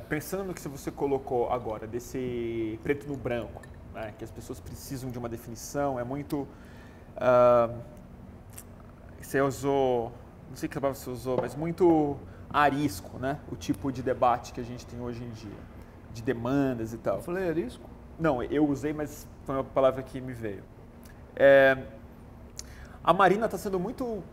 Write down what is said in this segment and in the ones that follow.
Pensando no que você colocou agora, desse preto no branco, né, que as pessoas precisam de uma definição, é muito... você usou, não sei que palavra você usou, mas muito arisco, né? O tipo de debate que a gente tem hoje em dia, de demandas e tal. Eu falei arisco? Não, eu usei, mas foi uma palavra que me veio. A Marina está sendo muito...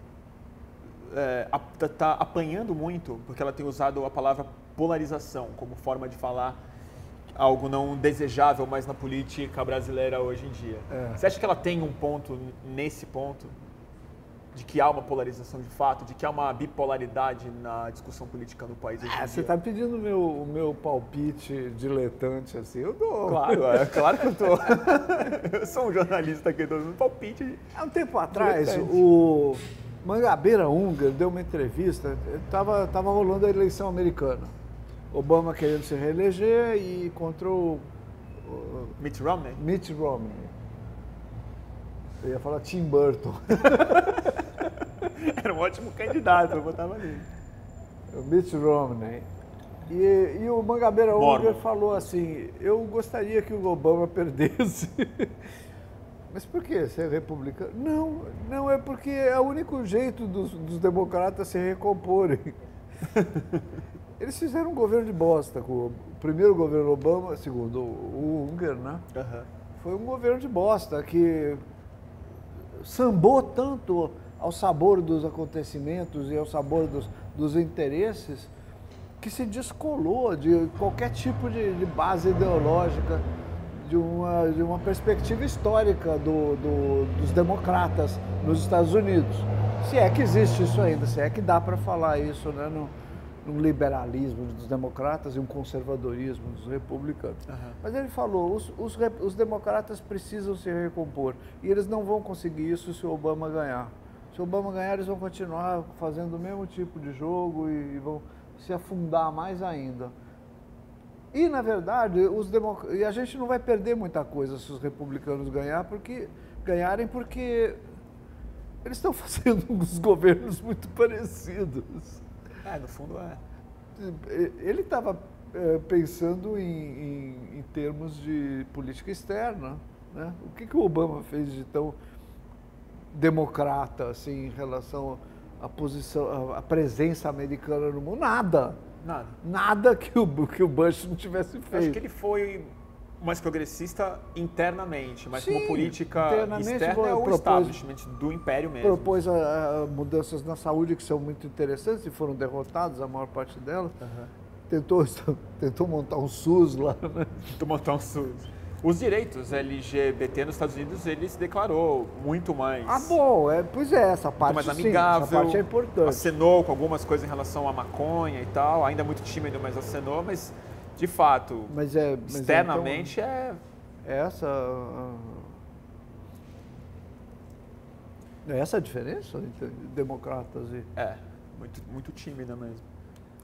está apanhando muito, porque ela tem usado a palavra polarização como forma de falar algo não desejável mais na política brasileira hoje em dia. Você acha que ela tem um ponto nesse ponto? De que há uma polarização de fato, de que há uma bipolaridade na discussão política no país hoje em dia? Você está pedindo o meu palpite diletante, assim, eu dou. Claro que eu estou. Eu sou um jornalista aqui, dando um palpite. Há um tempo atrás, diletante. o Mangabeira Unger deu uma entrevista, estava rolando a eleição americana. Obama querendo se reeleger e contra o Mitt Romney? Mitt Romney. Eu ia falar Tim Burton. Era um ótimo candidato, eu votava nele. O Mitt Romney. E o Mangabeira Unger falou assim, eu gostaria que o Obama perdesse. Mas por quê? Você é republicano? Não, é porque é o único jeito dos democratas se recomporem. Eles fizeram um governo de bosta, com o primeiro governo Obama, segundo o Unger, né? Uhum. Foi um governo de bosta que sambou tanto ao sabor dos acontecimentos e ao sabor dos interesses que se descolou de qualquer tipo de base ideológica, de uma perspectiva histórica dos democratas nos Estados Unidos. Se é que existe isso ainda, se é que dá para falar isso, né, num liberalismo dos democratas e um conservadorismo dos republicanos. Uhum. Mas ele falou, os democratas precisam se recompor e eles não vão conseguir isso se o Obama ganhar. Se o Obama ganhar, eles vão continuar fazendo o mesmo tipo de jogo e vão se afundar mais ainda. E, na verdade, e a gente não vai perder muita coisa se os republicanos ganharem, porque eles estão fazendo uns governos muito parecidos. No fundo é. Ele estava pensando em termos de política externa, né? O que o Obama fez de tão democrata assim, em relação à posição, à presença americana no mundo? Nada que o Bush não tivesse feito. Eu acho que ele foi mais progressista internamente, mas como política externa é o establishment do império mesmo. Propôs mudanças na saúde que são muito interessantes e foram derrotadas, a maior parte delas. Uhum. Tentou montar um SUS lá, né? Tentou montar um SUS. Os direitos LGBT nos Estados Unidos, ele se declarou muito mais... bom, pois é, essa parte mais amigável, essa parte é importante. Acenou com algumas coisas em relação à maconha e tal, ainda muito tímido, mas acenou, mas... De fato, externamente essa a diferença entre democratas e... muito tímida mesmo.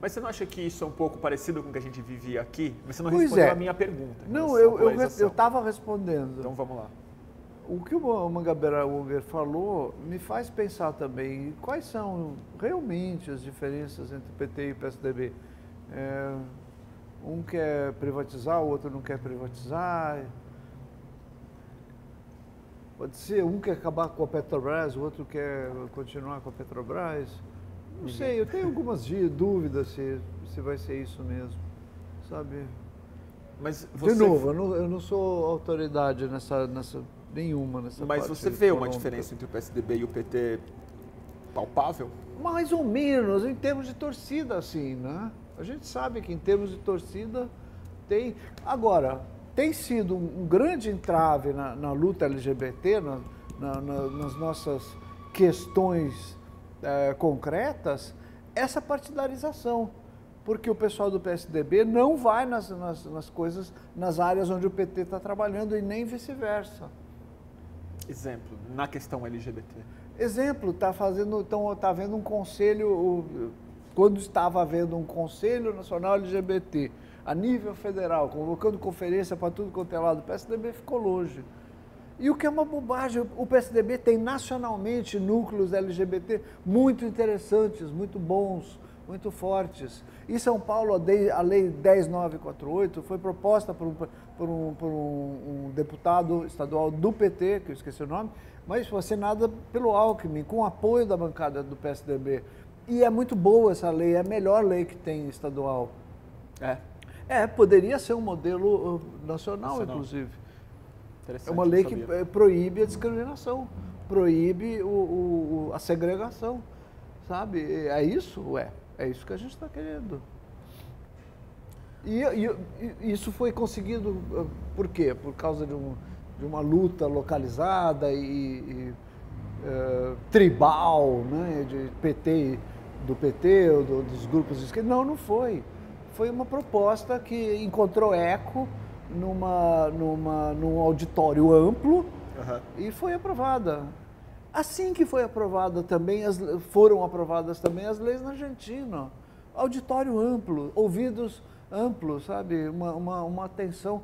Mas você não acha que isso é um pouco parecido com o que a gente vivia aqui? Mas você não respondeu a minha pergunta. Não, eu estava respondendo. Então vamos lá. O que o Mangabeira Unger falou me faz pensar também quais são realmente as diferenças entre o PT e o PSDB. Um quer privatizar, o outro não quer privatizar. Pode ser, um quer acabar com a Petrobras, o outro quer continuar com a Petrobras. Não sei, eu tenho algumas dúvidas se vai ser isso mesmo, sabe? Mas você... De novo, eu não sou autoridade nenhuma nessa Mas parte. Você vê uma diferença entre o PSDB e o PT palpável? Mais ou menos, em termos de torcida, assim, né? A gente sabe que em termos de torcida tem... Agora, tem sido um grande entrave na luta LGBT, nas nossas questões concretas, essa partidarização. Porque o pessoal do PSDB não vai nas coisas, nas áreas onde o PT está trabalhando e nem vice-versa. Exemplo, na questão LGBT. Exemplo, está havendo um conselho... Quando estava havendo um Conselho Nacional LGBT, a nível federal, convocando conferência para tudo quanto é lado, o PSDB ficou longe. E o que é uma bobagem, o PSDB tem nacionalmente núcleos LGBT muito interessantes, muito bons, muito fortes. Em São Paulo, a Lei 10.948 foi proposta por um deputado estadual do PT, que eu esqueci o nome, mas foi assinada pelo Alckmin, com apoio da bancada do PSDB. E é muito boa essa lei, é a melhor lei que tem estadual. Poderia ser um modelo nacional, inclusive. É uma lei que proíbe a discriminação, proíbe a segregação, sabe? É isso? É isso que a gente está querendo. E isso foi conseguido por quê? Por causa de uma luta localizada e tribal, né? Do PT ou dos grupos de esquerda. Não foi. Foi uma proposta que encontrou eco num auditório amplo e foi aprovada. Assim que foi aprovada também, foram aprovadas também as leis na Argentina. Auditório amplo, ouvidos amplos, sabe? Uma atenção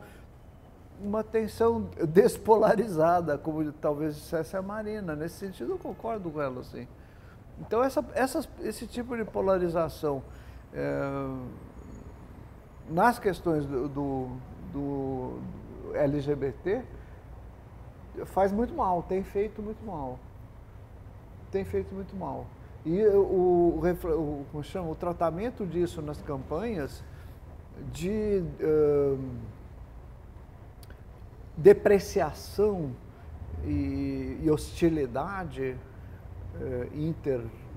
despolarizada, como talvez dissesse a Marina. Nesse sentido, eu concordo com ela, assim. Então, esse tipo de polarização nas questões do LGBT faz muito mal, tem feito muito mal. E o tratamento disso nas campanhas de depreciação e hostilidade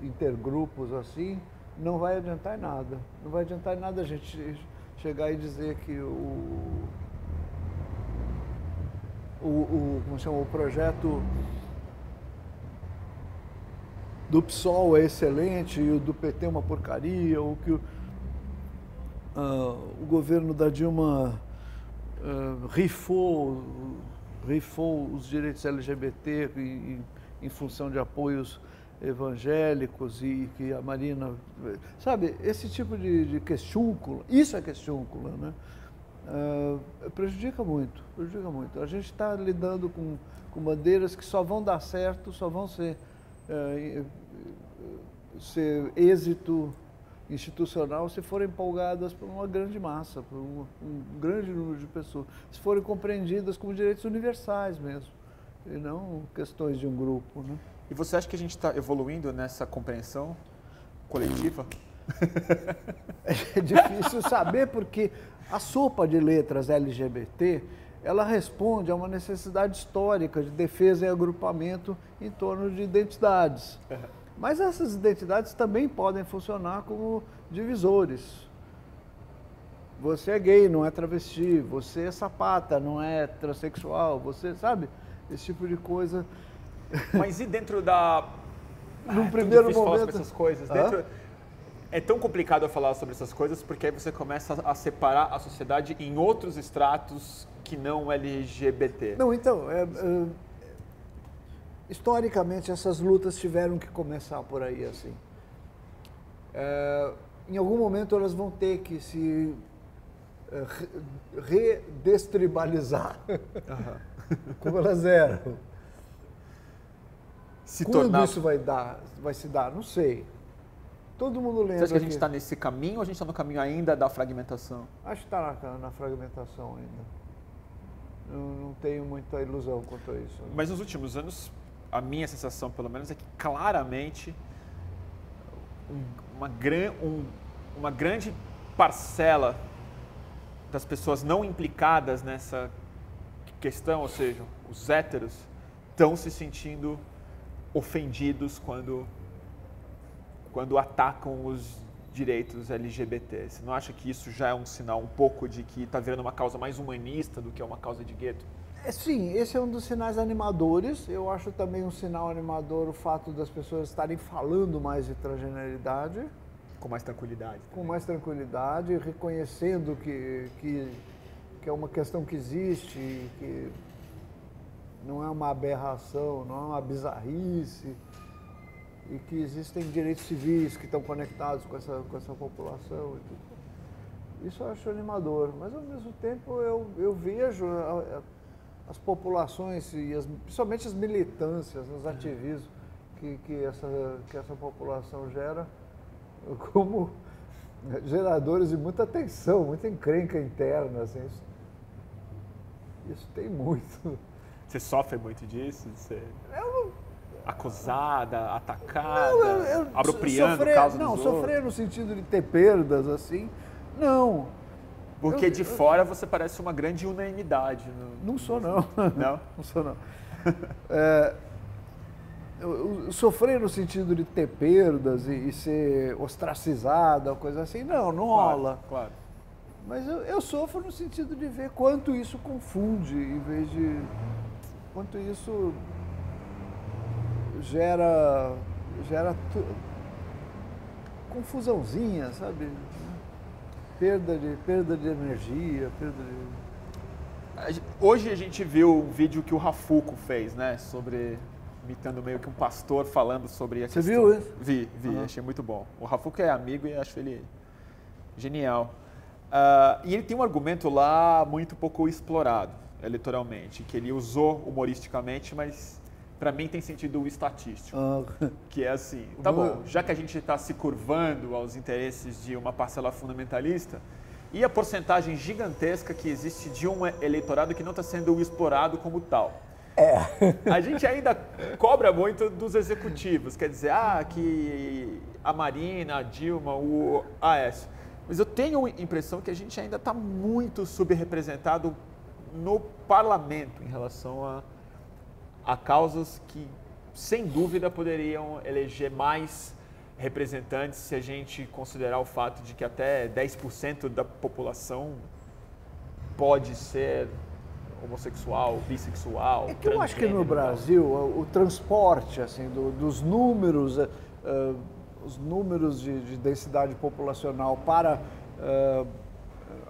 intergrupos assim, não vai adiantar em nada. Não vai adiantar em nada a gente chegar e dizer que o projeto do PSOL é excelente e o do PT é uma porcaria, ou que o governo da Dilma rifou os direitos LGBT em função de apoios evangélicos e que a Marina... Sabe, esse tipo de questiúnculo, isso é questiúnculo, né? Prejudica muito. A gente está lidando com bandeiras que só vão dar certo, só vão ser êxito institucional se forem empolgadas por uma grande massa, por um grande número de pessoas, se forem compreendidas como direitos universais mesmo, e não questões de um grupo, né? E você acha que a gente está evoluindo nessa compreensão coletiva? É difícil saber, porque a sopa de letras LGBT, ela responde a uma necessidade histórica de defesa e agrupamento em torno de identidades. Mas essas identidades também podem funcionar como divisores. Você é gay, não é travesti. Você é sapata, não é transexual. Você, sabe? Esse tipo de coisa. Mas e dentro da... No primeiro momento... falar sobre essas coisas. É tão complicado falar sobre essas coisas porque aí você começa a separar a sociedade em outros estratos que não LGBT. Não, então... historicamente, essas lutas tiveram que começar por aí, assim. Em algum momento, elas vão ter que se redestribalizar, como elas eram. Quando isso vai se dar? Não sei. Todo mundo lembra. Você acha que a gente está nesse caminho ou a gente está no caminho ainda da fragmentação? Acho que está na fragmentação ainda. Não tenho muita ilusão quanto a isso. Mas nos últimos anos, a minha sensação, pelo menos, é que claramente uma grande parcela das pessoas não implicadas nessa questão, ou seja, os héteros, estão se sentindo ofendidos quando atacam os direitos LGBT. Você não acha que isso já é um sinal um pouco de que está virando uma causa mais humanista do que uma causa de gueto? Sim, esse é um dos sinais animadores. Eu acho também um sinal animador o fato das pessoas estarem falando mais de transgeneridade. Com mais tranquilidade. Com mais tranquilidade, reconhecendo que é uma questão que existe, que não é uma aberração, não é uma bizarrice, e que existem direitos civis que estão conectados com essa população. Isso eu acho animador, mas ao mesmo tempo eu vejo as populações, principalmente as militâncias, os ativismos que essa população gera, como geradores de muita tensão, muita encrenca interna. Assim, isso tem muito. Você sofre muito disso? Acusada, atacada, apropriando causa dos outros? Não, sofrer no sentido de ter perdas, assim, não. Porque de fora você parece uma grande unanimidade. Não sou, não. Não? Não sou, não. Sofrer no sentido de ter perdas e ser ostracizada, coisa assim, não rola. Claro. Mas eu sofro no sentido de ver quanto isso confunde, em vez de... quanto isso gera confusãozinha, sabe? Perda de energia, Hoje a gente viu um vídeo que o Rafuco fez, né? Imitando meio que um pastor falando sobre a questão. Você viu isso? Vi, achei muito bom. O Rafuco é amigo e acho ele genial. E ele tem um argumento lá muito pouco explorado eleitoralmente, que ele usou humoristicamente, mas para mim tem sentido estatístico. Que é assim, tá bom, já que a gente está se curvando aos interesses de uma parcela fundamentalista, e a porcentagem gigantesca que existe de um eleitorado que não está sendo explorado como tal. A gente ainda cobra muito dos executivos, quer dizer, que a Marina, a Dilma, o Aécio. Mas eu tenho a impressão que a gente ainda está muito subrepresentado no parlamento em relação a causas que, sem dúvida, poderiam eleger mais representantes se a gente considerar o fato de que até 10% da população pode ser homossexual, bissexual. É que eu acho que no Brasil o transporte assim, dos números, os números de densidade populacional para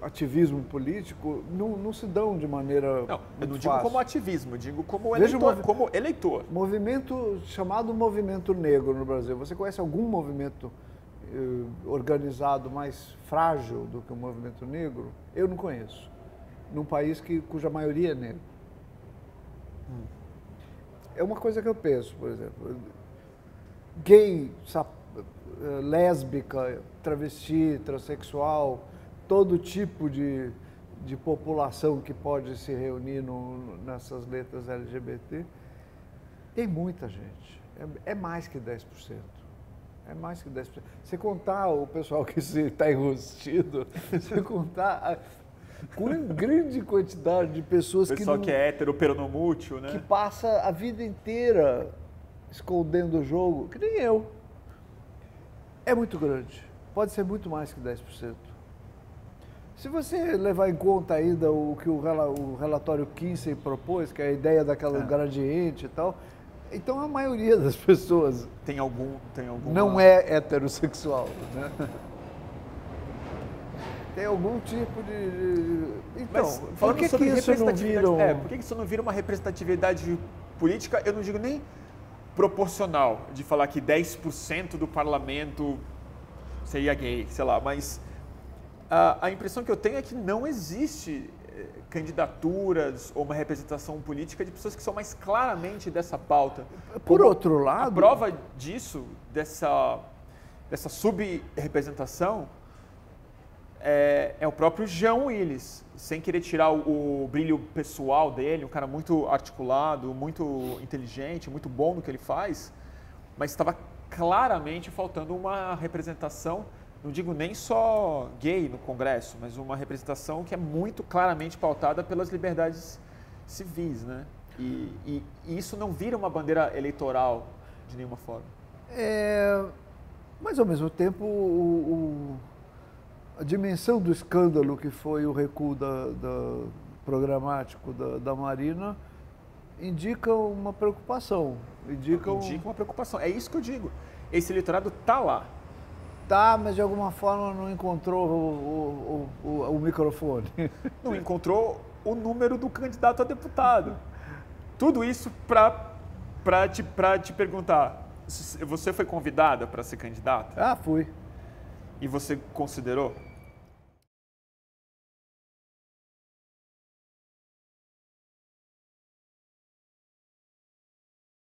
ativismo político não se dão de maneira Não, eu não digo fácil. como ativismo, eu digo como eleitor. Movimento chamado movimento negro no Brasil. Você conhece algum movimento organizado mais frágil do que o movimento negro? Eu não conheço. Num país cuja maioria é negra. É uma coisa que eu penso, por exemplo. Gay, lésbica, travesti, transexual, todo tipo de população que pode se reunir nessas letras LGBT, tem muita gente. É mais que 10%. É mais que 10%. Se contar o pessoal que está enrustido, se contar... com uma grande quantidade de pessoas que é hétero, peronomútil, né? Que passa a vida inteira escondendo o jogo, que nem eu. É muito grande. Pode ser muito mais que 10%. Se você levar em conta ainda o que o relatório Kinsey propôs, que é a ideia daquela gradiente e tal, então a maioria das pessoas tem alguma... não é heterossexual, né? Tem algum tipo de... Então, por que isso não vira... Por que isso não vira uma representatividade política? Eu não digo nem proporcional, de falar que 10% do parlamento seria gay, sei lá, mas a impressão que eu tenho é que não existe candidaturas ou uma representação política de pessoas que são mais claramente dessa pauta. Por outro lado... A prova disso, dessa subrepresentação, é o próprio Jean Willis, sem querer tirar o brilho pessoal dele, um cara muito articulado, muito inteligente, muito bom no que ele faz, mas estava claramente faltando uma representação, não digo nem só gay no Congresso, mas uma representação que é muito claramente pautada pelas liberdades civis, né? E isso não vira uma bandeira eleitoral de nenhuma forma. Mas ao mesmo tempo a dimensão do escândalo que foi o recuo programático da Marina indica uma preocupação. Indica uma preocupação. É isso que eu digo. Esse eleitorado está lá. Tá, mas de alguma forma não encontrou o microfone. Não encontrou o número do candidato a deputado. Tudo isso para te perguntar, você foi convidada para ser candidata? Fui. E você considerou?